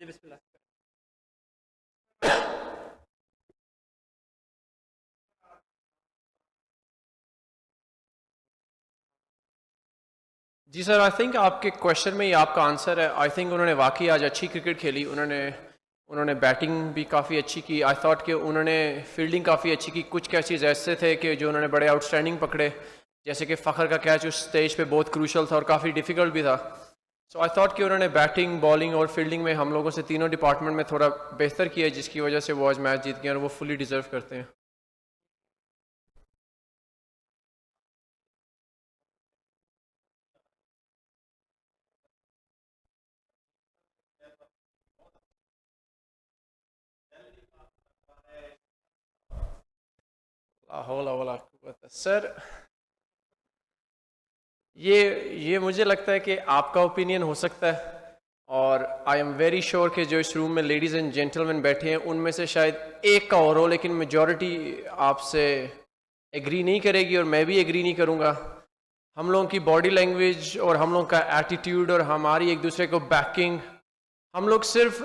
बिस्मिल्लाह। जी sir, I think आपके question में ही आपका आंसर है। आई थिंक उन्होंने वाकई आज अच्छी क्रिकेट खेली। उन्होंने उन्होंने बैटिंग भी काफ़ी अच्छी की। आई थॉट कि उन्होंने फील्डिंग काफ़ी अच्छी की। कुछ कैचेज ऐसे थे कि जो उन्होंने बड़े आउटस्टैंडिंग पकड़े, जैसे कि फ़खर का कैच उस स्टेज पे बहुत क्रूशल था और काफ़ी डिफ़िकल्ट भी था। सो आई थॉट कि उन्होंने बैटिंग, बॉलिंग और फील्डिंग में हम लोगों से तीनों डिपार्टमेंट में थोड़ा बेहतर किया, जिसकी वजह से वो आज मैच जीत गए और वो फुली डिज़र्व करते हैं। सर, ये ये मुझे लगता है कि आपका ओपिनियन हो सकता है, और आई एम वेरी श्योर कि जो इस रूम में लेडीज़ एंड जेंटलमैन बैठे हैं उनमें से शायद एक का और हो, लेकिन मेजॉरिटी आपसे एग्री नहीं करेगी और मैं भी एग्री नहीं करूँगा। हम लोगों की बॉडी लैंग्वेज और हम लोगों का एटीट्यूड और हमारी एक दूसरे को बैकिंग, हम लोग सिर्फ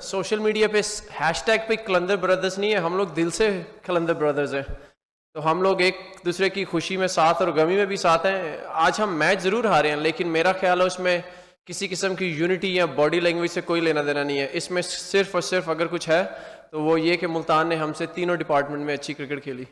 सोशल मीडिया पे हैशटैग पे कलंदर ब्रदर्स नहीं है, हम लोग दिल से कलंदर ब्रदर्स हैं। तो हम लोग एक दूसरे की खुशी में साथ और गमी में भी साथ हैं। आज हम मैच ज़रूर हारे हैं, लेकिन मेरा ख्याल है उसमें किसी किस्म की यूनिटी या बॉडी लैंग्वेज से कोई लेना देना नहीं है। इसमें सिर्फ और सिर्फ अगर कुछ है तो वो ये कि मुल्तान ने हमसे तीनों डिपार्टमेंट में अच्छी क्रिकेट खेली।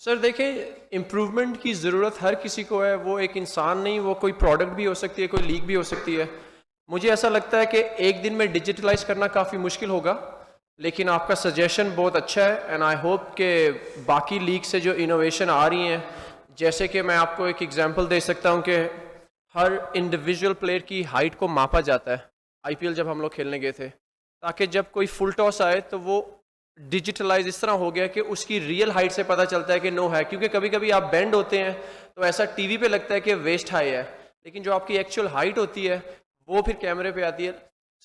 सर देखें, इम्प्रूवमेंट की ज़रूरत हर किसी को है। वो एक इंसान नहीं, वो कोई प्रोडक्ट भी हो सकती है, कोई लीग भी हो सकती है। मुझे ऐसा लगता है कि एक दिन में डिजिटलाइज करना काफ़ी मुश्किल होगा, लेकिन आपका सजेशन बहुत अच्छा है एंड आई होप कि बाकी लीग से जो इनोवेशन आ रही हैं, जैसे कि मैं आपको एक एग्जांपल दे सकता हूं कि हर इंडिविजुअल प्लेयर की हाइट को मापा जाता है। आईपीएल जब हम लोग खेलने गए थे, ताकि जब कोई फुल टॉस आए तो वो डिजिटलाइज इस तरह हो गया कि उसकी रियल हाइट से पता चलता है कि नो है। क्योंकि कभी कभी आप बेंड होते हैं तो ऐसा टीवी पे लगता है कि वेस्ट हाई है, लेकिन जो आपकी एक्चुअल हाइट होती है वो फिर कैमरे पे आती है।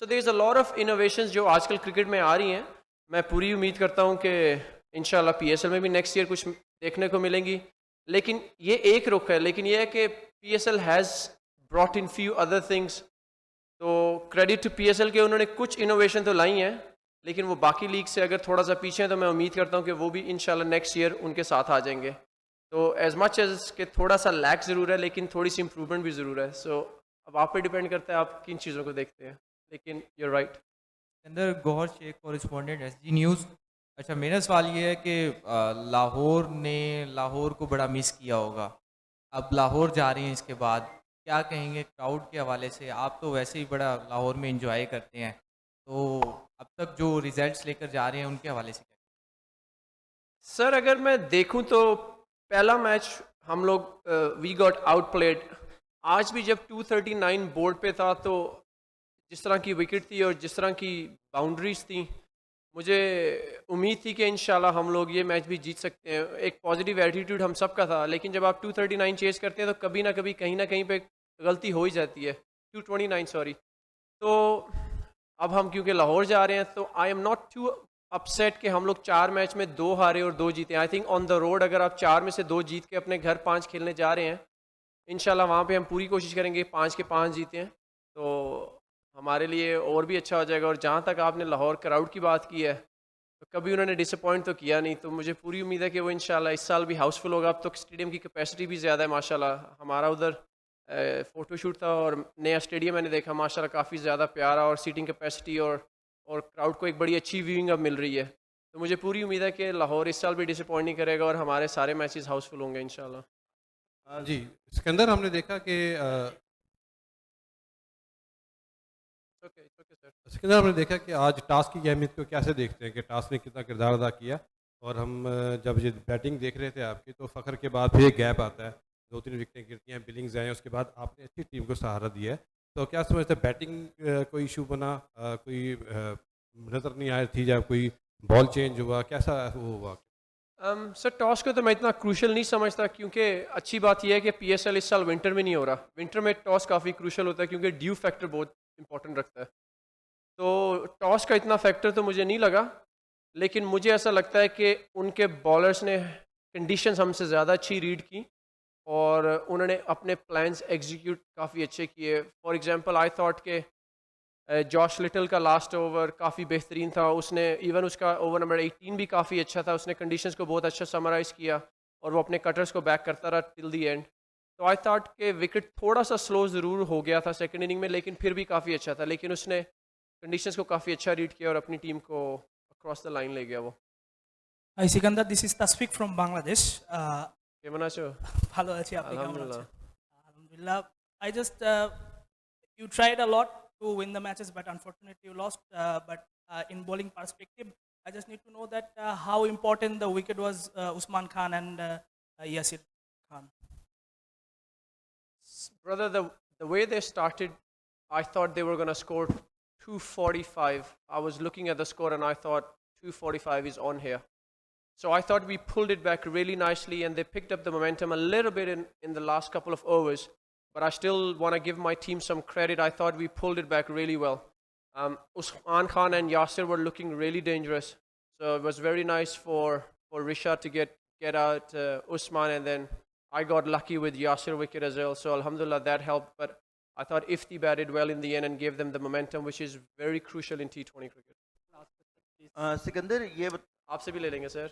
So there is a lot of innovations जो आजकल क्रिकेट में आ रही हैं। मैं पूरी उम्मीद करता हूँ कि इंशाल्लाह पीएसएल में भी नेक्स्ट ईयर कुछ देखने को मिलेंगी। लेकिन ये एक रुख है, लेकिन ये है कि PSL has brought in few other things. तो क्रेडिट टू पीएसएल के उन्होंने कुछ इनोवेशन तो लाई हैं, लेकिन वो बाकी लीग से अगर थोड़ा सा पीछे हैं तो मैं उम्मीद करता हूँ कि वो भी इंशाल्लाह नेक्स्ट ईयर उनके साथ आ जाएंगे। तो एज मच एज के थोड़ा सा लैक ज़रूर है, लेकिन थोड़ी सी इंप्रूवमेंट भी ज़रूर है। सो अब आप पे डिपेंड करता है आप किन चीज़ों को देखते हैं, लेकिन यूर राइट। अंदर Gauhar Sheikh, correspondent SG news. अच्छा, मेरा सवाल ये है कि लाहौर ने लाहौर को बड़ा मिस किया होगा। अब लाहौर जा रही हैं इसके बाद, क्या कहेंगे क्राउड के हवाले से? आप तो वैसे ही बड़ा लाहौर में इंजॉय करते हैं, तो अब तक जो रिजल्ट्स लेकर जा रहे हैं उनके हवाले से क्या? सर अगर मैं देखूं तो पहला मैच हम लोग वी गॉट आउट प्लेड। आज भी जब 239 बोर्ड पे था तो जिस तरह की विकेट थी और जिस तरह की बाउंड्रीज थी, मुझे उम्मीद थी कि इंशाल्लाह हम लोग ये मैच भी जीत सकते हैं। एक पॉजिटिव एटीट्यूड हम सब का था, लेकिन जब आप 239 चेस करते हैं तो कभी ना कहीं पे गलती हो ही जाती है। 229 सॉरी। तो अब हम क्योंकि लाहौर जा रहे हैं तो I am not too upset कि हम लोग 4 मैच में 2 हारे और 2 जीते। I think on the road अगर आप 4 में से 2 जीत के अपने घर 5 खेलने जा रहे हैं, इंशाल्लाह वहाँ पे हम पूरी कोशिश करेंगे 5 के 5 जीते हैं, तो हमारे लिए और भी अच्छा हो जाएगा। और जहाँ तक आपने लाहौर क्राउड की बात की है, तो कभी उन्होंने डिसअपॉइंट तो किया नहीं। तो मुझे पूरी उम्मीद है कि वो इंशाल्लाह इस साल भी हाउसफुल होगा। अब तो स्टेडियम की कैपेसिटी भी ज़्यादा है माशाल्लाह। हमारा उधर फ़ोटोशूट था और नया स्टेडियम मैंने देखा माशाल्लाह, काफ़ी ज़्यादा प्यारा और सीटिंग कैपेसिटी और क्राउड को एक बड़ी अच्छी व्यूइंग अब मिल रही है। तो मुझे पूरी उम्मीद है कि लाहौर इस साल भी डिसअपॉइंट नहीं करेगा और हमारे सारे मैचेस हाउसफुल होंगे इंशाल्लाह। जी, सिकंदर हमने देखा कि ओके सर। सिकंदर, हमने देखा कि आज टॉस की अहमियत को कैसे देखते हैं कि टॉस ने कितना किरदार अदा किया। और हम जब ये बैटिंग देख रहे थे आपकी, तो फ़खर के बाद फिर एक गैप आता है, 2-3 विकेटें गिरती हैं, बिलिंग्स आए, उसके बाद आपने अच्छी टीम को सहारा दिया है। तो क्या समझते हैं, बैटिंग कोई इशू बना, कोई नज़र नहीं आई थी, जब कोई बॉल चेंज हुआ, कैसा वो हुआ? सर टॉस को तो मैं इतना क्रूशल नहीं समझता, क्योंकि अच्छी बात यह है कि पीएसएल इस साल विंटर में नहीं हो रहा। विंटर में टॉस काफ़ी क्रूशल होता है क्योंकि ड्यू फैक्टर बहुत इंपॉर्टेंट रखता है। तो टॉस का इतना फैक्टर तो मुझे नहीं लगा, लेकिन मुझे ऐसा लगता है कि उनके बॉलर्स ने कंडीशंस हमसे ज़्यादा अच्छी रीड की और उन्होंने अपने प्लान्स एग्जीक्यूट काफ़ी अच्छे किए। फॉर एग्जांपल आई थॉट के जॉश लिटल का लास्ट ओवर काफ़ी बेहतरीन था, उसने इवन उसका ओवर नंबर 18 भी काफ़ी अच्छा था, उसने कंडीशंस को बहुत अच्छा समराइज़ किया और वो अपने कटर्स को बैक करता रहा टिल दी एंड। तो आई थॉट के विकेट थोड़ा सा स्लो ज़रूर हो गया था सेकंड इनिंग में, लेकिन फिर भी काफ़ी अच्छा था, लेकिन उसने कंडीशंस को काफ़ी अच्छा रीड किया और अपनी टीम को अक्रॉस द लाइन ले गया वो। Hi Sikandar, this is Tasfik from Bangladesh. কেমন আছো? ভালো আছি, আপনি কেমন আলহামদুলিল্লাহ। আছেন? Alhamdulillah. I just you tried a lot to win the matches, but unfortunately you lost. But in bowling perspective, I just need to know that how important the wicket was Usman Khan and Yasir Khan. Brother, the way they started, I thought they were going to score 245. I was looking at the score and I thought 245 is on here. So I thought we pulled it back really nicely and they picked up the momentum a little bit in the last couple of overs. But I still want to give my team some credit. I thought we pulled it back really well. Usman Khan and Yasir were looking really dangerous. So it was very nice for Rishad to get out Usman, and then I got lucky with Yasir wicket as well. So Alhamdulillah, that helped. But I thought Ifti batted well in the end and gave them the momentum, which is very crucial in T20 cricket. Sikandar ये आपसे भी ले लेंगे sir.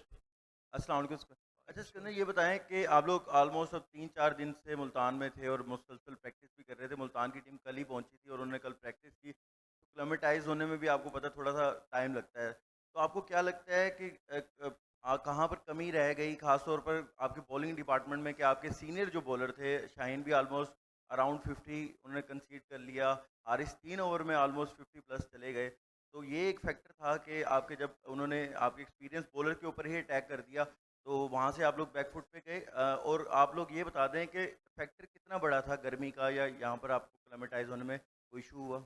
अस्सलाम वालेकुम sir. अच्छा सिकंदर, ये बताएं कि आप लोग ऑलमोस्ट अब 3-4 दिन से मुल्तान में थे और मुसलसल प्रैक्टिस भी कर रहे थे। मुल्तान की टीम कल ही पहुंची थी और उन्होंने कल प्रैक्टिस की। तो क्लाइमेटाइज होने में भी आपको पता थोड़ा सा टाइम लगता है। तो आपको क्या लगता है कि कहाँ पर कमी रह गई, खासतौर पर आपके बॉलिंग डिपार्टमेंट में? कि आपके सीनियर जो बॉलर थे, शाहीन भी ऑलमोस्ट अराउंड 50 उन्होंने कंसीड कर लिया, हारिस 3 ओवर में ऑलमोस्ट 50 प्लस चले गए। तो ये एक फैक्टर था कि आपके जब उन्होंने आपके एक्सपीरियंस बॉलर के ऊपर ही अटैक कर दिया, तो वहाँ से आप लोग बैकफुट पे गए। और आप लोग ये बता दें कि फैक्टर कितना बड़ा था गर्मी का, या यहाँ पर आपको क्लाइमेटाइज होने में कोई इशू हुआ?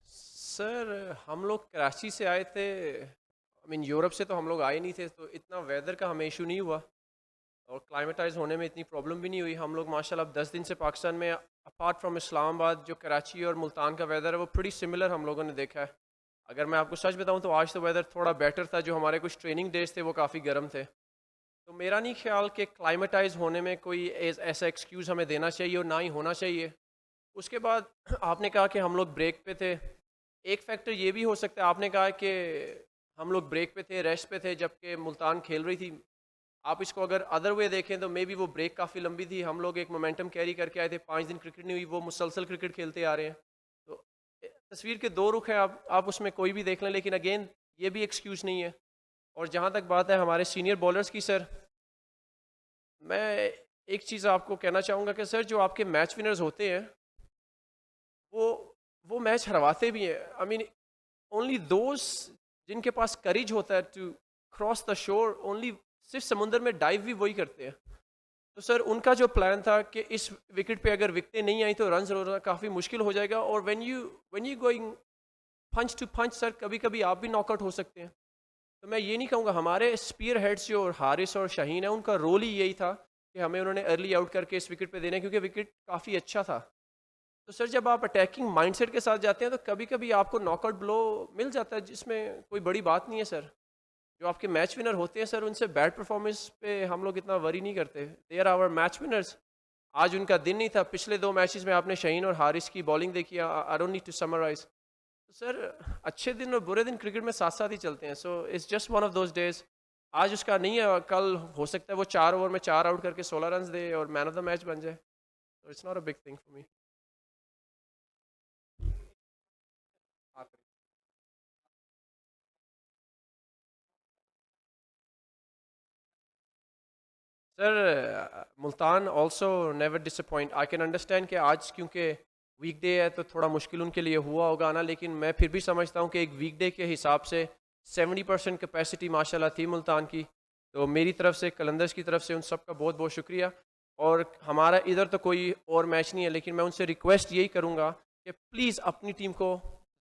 सर हम लोग कराची से आए थे, आई मीन यूरोप से तो हम लोग आए नहीं थे, तो इतना वेदर का हमें इशू नहीं हुआ और क्लाइमेटाइज होने में इतनी प्रॉब्लम भी नहीं हुई। हम लोग माशाल्लाह 10 दिन से पाकिस्तान में, अपार्ट फ्रॉम इस्लामाबाद, जो कराची और मुल्तान का वेदर है वो pretty सिमिलर हम लोगों ने देखा है। अगर मैं आपको सच बताऊं तो आज तो वेदर थोड़ा बेटर था, जो हमारे कुछ ट्रेनिंग डेज थे वो काफ़ी गर्म थे। तो मेरा नहीं ख्याल कि क्लाइमेटाइज होने में कोई ऐसा एक्सक्यूज़ हमें देना चाहिए और ना ही होना चाहिए। उसके बाद आपने कहा कि हम लोग ब्रेक पे थे। एक फैक्टर ये भी हो सकता है, आपने कहा कि हम लोग ब्रेक पे थे, रेस्ट पे थे, जबकि मुल्तान खेल रही थी। आप इसको अगर अदर वे देखें तो मे बी वो ब्रेक काफ़ी लंबी थी, हम लोग एक मोमेंटम कैरी करके आए थे, 5 दिन क्रिकेट नहीं हुई, वो मुसलसल क्रिकेट खेलते आ रहे हैं। तो तस्वीर के दो रुख हैं, आप उसमें कोई भी देख लें, लेकिन अगेन ये भी एक्सक्यूज़ नहीं है। और जहाँ तक बात है हमारे सीनियर बॉलर्स की, सर मैं एक चीज़ आपको कहना चाहूँगा कि सर जो आपके मैच विनर्स होते हैं वो वो मैच हरवाते भी हैं। आई मीन ओनली दोज जिनके पास करेज होता है to cross the shore, only सिर्फ समुंदर में डाइव भी वही करते हैं। तो सर उनका जो प्लान था कि इस विकेट पे अगर विकटें नहीं आई तो रन रोना काफ़ी मुश्किल हो जाएगा, और when you going punch to punch, sir कभी कभी आप भी नॉकआउट हो सकते हैं। तो मैं ये नहीं कहूँगा, हमारे स्पीयर हेड्स जो हारिस और शाहीन है उनका रोल ही यही था कि हमें उन्होंने अर्ली आउट करके इस विकेट पे देना है, क्योंकि विकेट काफ़ी अच्छा था। तो सर जब आप अटैकिंग माइंडसेट के साथ जाते हैं तो कभी कभी आपको नॉकआउट ब्लो मिल जाता है, जिसमें कोई बड़ी बात नहीं है। सर जो आपके मैच विनर होते हैं सर उनसे बैड परफॉर्मेंस पे हम लोग इतना वरी नहीं करते, they are our match winners. आज उनका दिन नहीं था। पिछले 2 मैचेस में आपने शाहीन और हारिस की बॉलिंग देखी, I don't need to summarise. तो सर अच्छे दिन और बुरे दिन क्रिकेट में साथ साथ ही चलते हैं, so it's just one of those days. आज उसका नहीं है, कल हो सकता है वो 4 ओवर में 4 आउट करके 16 रन दे और मैन ऑफ द मैच बन जाए। तो it's not a big thing for me. Sir Multan also never disappoint. I can understand कि आज क्योंकि वीकडे है तो थोड़ा मुश्किल उनके लिए हुआ होगा आना, लेकिन मैं फिर भी समझता हूँ कि एक वीकडे के हिसाब से 70% कैपेसिटी माशाल्लाह थी मुल्तान की। तो मेरी तरफ से, कलंदर्स की तरफ से उन सब का बहुत बहुत शुक्रिया। और हमारा इधर तो कोई और मैच नहीं है, लेकिन मैं उनसे रिक्वेस्ट यही करूँगा कि प्लीज़ अपनी टीम को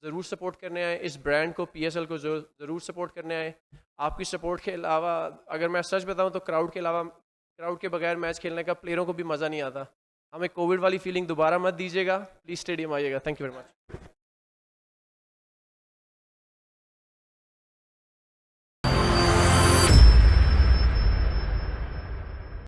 ज़रूर सपोर्ट करने आए, इस ब्रांड को, PSL को ज़रूर सपोर्ट करने आए। आपकी सपोर्ट के अलावा, अगर मैं सच बताऊँ तो क्राउड के अलावा, क्राउड के बगैर मैच खेलने का प्लेयरों को भी मज़ा नहीं आता। हमें कोविड वाली फीलिंग दोबारा मत दीजिएगा, प्लीज़ स्टेडियम आइएगा। Thank you very much.